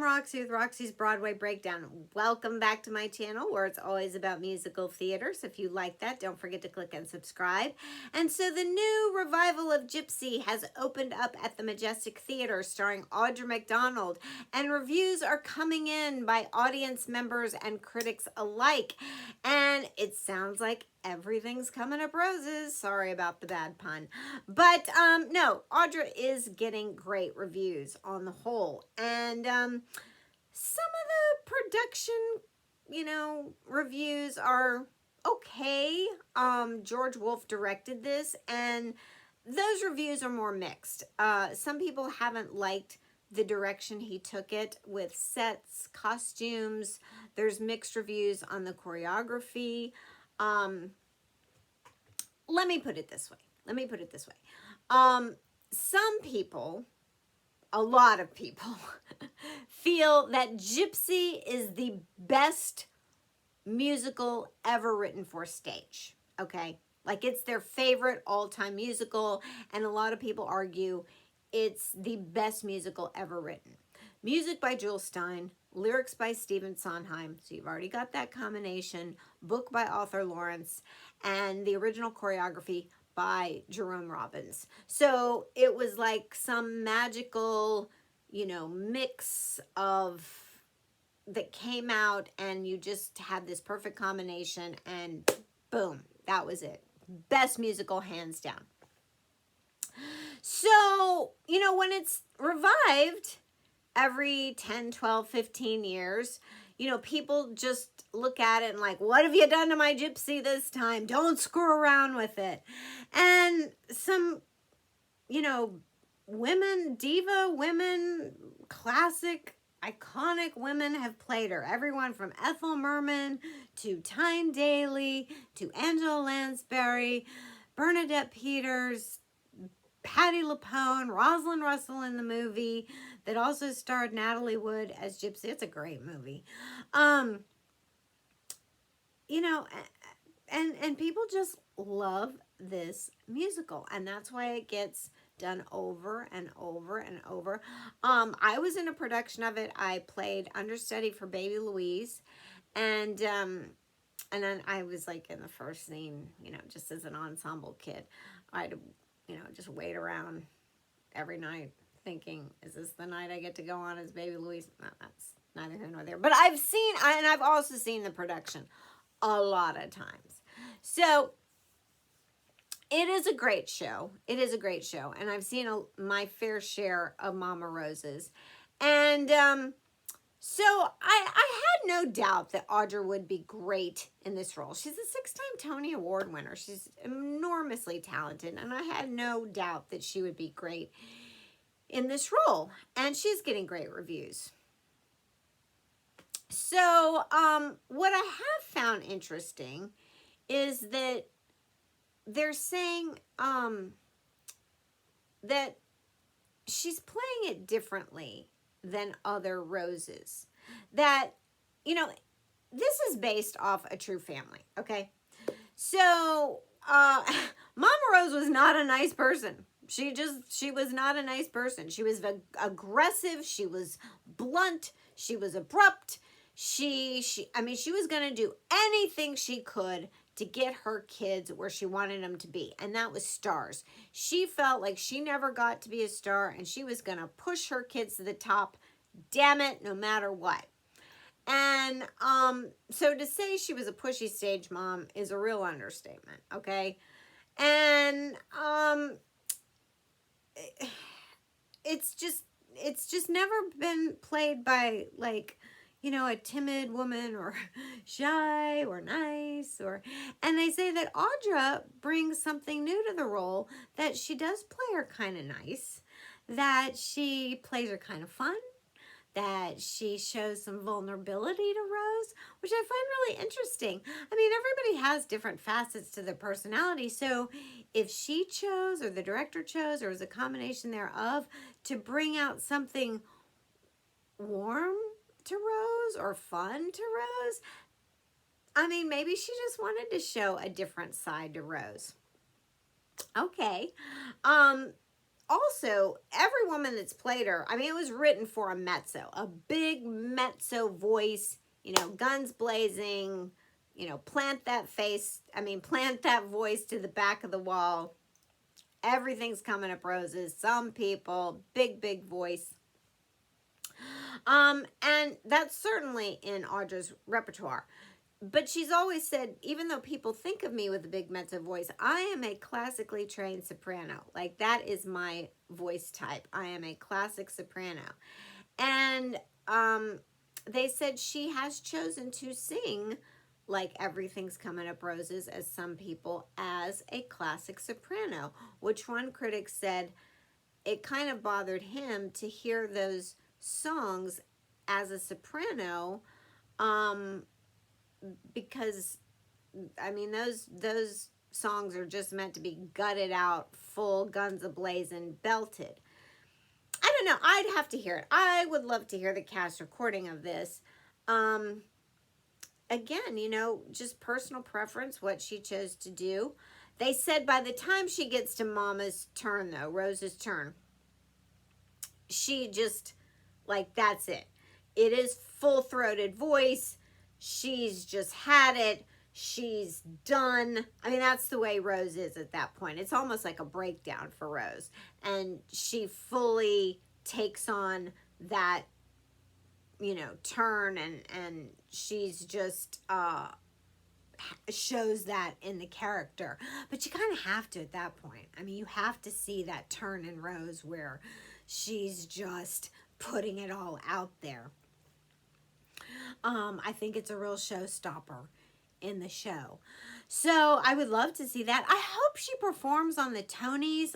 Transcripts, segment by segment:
Roxy with Roxie's Broadway Breakdown. Welcome back to my channel where it's always about musical theater. So if you like that, don't forget to click and subscribe. And so the new revival of Gypsy has opened up at the Majestic Theater starring Audra McDonald. And reviews are coming in by audience members and critics alike. And it sounds like everything's coming up roses. Sorry about the bad pun. But no, Audra is getting great reviews on the whole. And some of the production, reviews are okay. George Wolfe directed this, and those reviews are more mixed. Some people haven't liked the direction he took it with sets, costumes. There's mixed reviews on the choreography. Let me put it this way. Some people, a lot of people, feel that Gypsy is the best musical ever written for stage, okay? Like it's their favorite all-time musical, and a lot of people argue it's the best musical ever written. Music by Jules Stein, lyrics by Stephen Sondheim, so you've already got that combination, book by Arthur Lawrence, and the original choreography by Jerome Robbins. So it was like some magical, mix of that came out, and you just had this perfect combination, and boom, that was it. Best musical, hands down. So, when it's revived every 10, 12, 15 years, people just look at it and like, what have you done to my Gypsy this time? Don't screw around with it. And some, diva women, classic, iconic women have played her. Everyone from Ethel Merman to Tyne Daly to Angela Lansbury, Bernadette Peters, Patti LuPone, Rosalind Russell in the movie that also starred Natalie Wood as Gypsy. It's a great movie. And people just love this musical, and that's why it gets done over and over and over. I was in a production of it. I played understudy for Baby Louise, and then I was like in the first scene, just as an ensemble kid. I had to, just wait around every night thinking, is this the night I get to go on as Baby Louise? No, that's neither here nor there. But I've also seen the production a lot of times. So it is a great show. It is a great show. And I've seen my fair share of Mama Roses. And so I had no doubt that Audra would be great in this role. She's a 6-time Tony Award winner. She's enormously talented. And I had no doubt that she would be great in this role. And she's getting great reviews. So what I have found interesting is that they're saying that she's playing it differently than other Roses. That, this is based off a true family, okay? So, Mama Rose was not a nice person. She was not a nice person. She was aggressive. She was blunt. She was abrupt. She was going to do anything she could to get her kids where she wanted them to be, and that was stars. She felt like she never got to be a star, and she was going to push her kids to the top, damn it, no matter what. And so to say she was a pushy stage mom is a real understatement, okay? And it's just never been played by, like, a timid woman or shy or nice, and they say that Audra brings something new to the role, that she does play her kind of nice, that she plays her kind of fun, that she shows some vulnerability to Rose, which I find really interesting. I mean, everybody has different facets to their personality, so if she chose, or the director chose, or it was a combination thereof, to bring out something warm to Rose or fun to Rose, I mean, maybe she just wanted to show a different side to Rose. Okay. also, every woman that's played her, I mean, it was written for a mezzo, a big mezzo voice, you know, guns blazing, you know, plant that voice to the back of the wall. Everything's coming up roses. Some people, big, big voice. And that's certainly in Audra's repertoire. But she's always said, even though people think of me with a big mezzo voice, I am a classically trained soprano. Like, that is my voice type. I am a classic soprano. And they said she has chosen to sing like Everything's Coming Up Roses, as some people, as a classic soprano, which one critic said it kind of bothered him to hear those songs as a soprano, because I mean those songs are just meant to be gutted out, full guns a-blazing, belted. I don't know. I'd have to hear it. I would love to hear the cast recording of this. Again, you know, just personal preference, what she chose to do. They said by the time she gets to Mama's turn, though, Rose's turn, she just, like, that's it. It is full-throated voice. She's just had it. She's done. I mean, that's the way Rose is at that point. It's almost like a breakdown for Rose. And she fully takes on that, you know, turn, and she's just shows that in the character. But you kind of have to at that point. I mean, you have to see that turn in Rose where she's just putting it all out there. I think it's a real showstopper in the show. So I would love to see that. I hope she performs on the Tonys.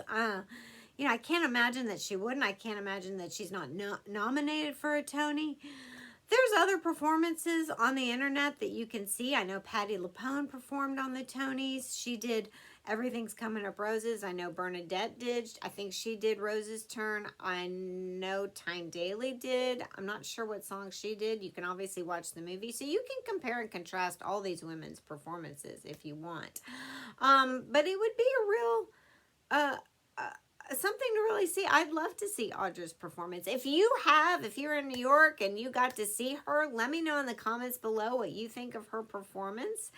You know, I can't imagine that she wouldn't. I can't imagine that she's not nominated for a Tony. There's other performances on the internet that you can see. I know Patti LuPone performed on the Tonys. She did Everything's Coming Up Roses. I know Bernadette did. I think she did Rose's Turn. I know Tyne Daly did. I'm not sure what song she did. You can obviously watch the movie. So you can compare and contrast all these women's performances if you want. But it would be a real... something to really see. I'd love to see Audra's performance. If you're in New York and you got to see her, let me know in the comments below what you think of her performance.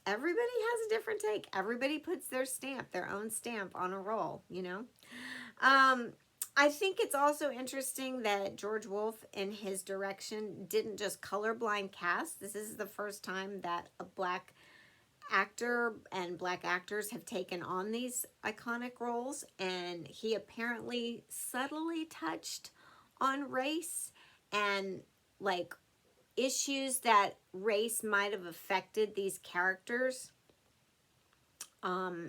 Everybody has a different take. Everybody puts their stamp, their own stamp on a role, you know. I think it's also interesting that George Wolfe, in his direction, didn't just colorblind cast. This is the first time that a black actor and black actors have taken on these iconic roles, and he apparently subtly touched on race and like issues that race might have affected these characters.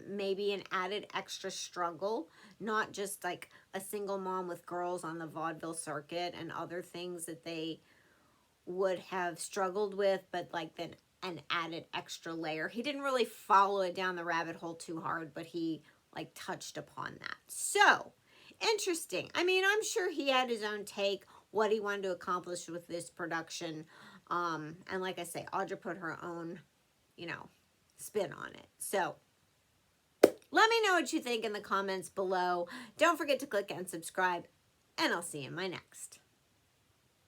Maybe an added extra struggle, not just like a single mom with girls on the vaudeville circuit and other things that they would have struggled with, but like then an added extra layer. He didn't really follow it down the rabbit hole too hard, but he like touched upon that. So interesting. I mean, I'm sure he had his own take, what he wanted to accomplish with this production. And like I say, Audra put her own, you know, spin on it. So let me know what you think in the comments below. Don't forget to click and subscribe, and I'll see you in my next.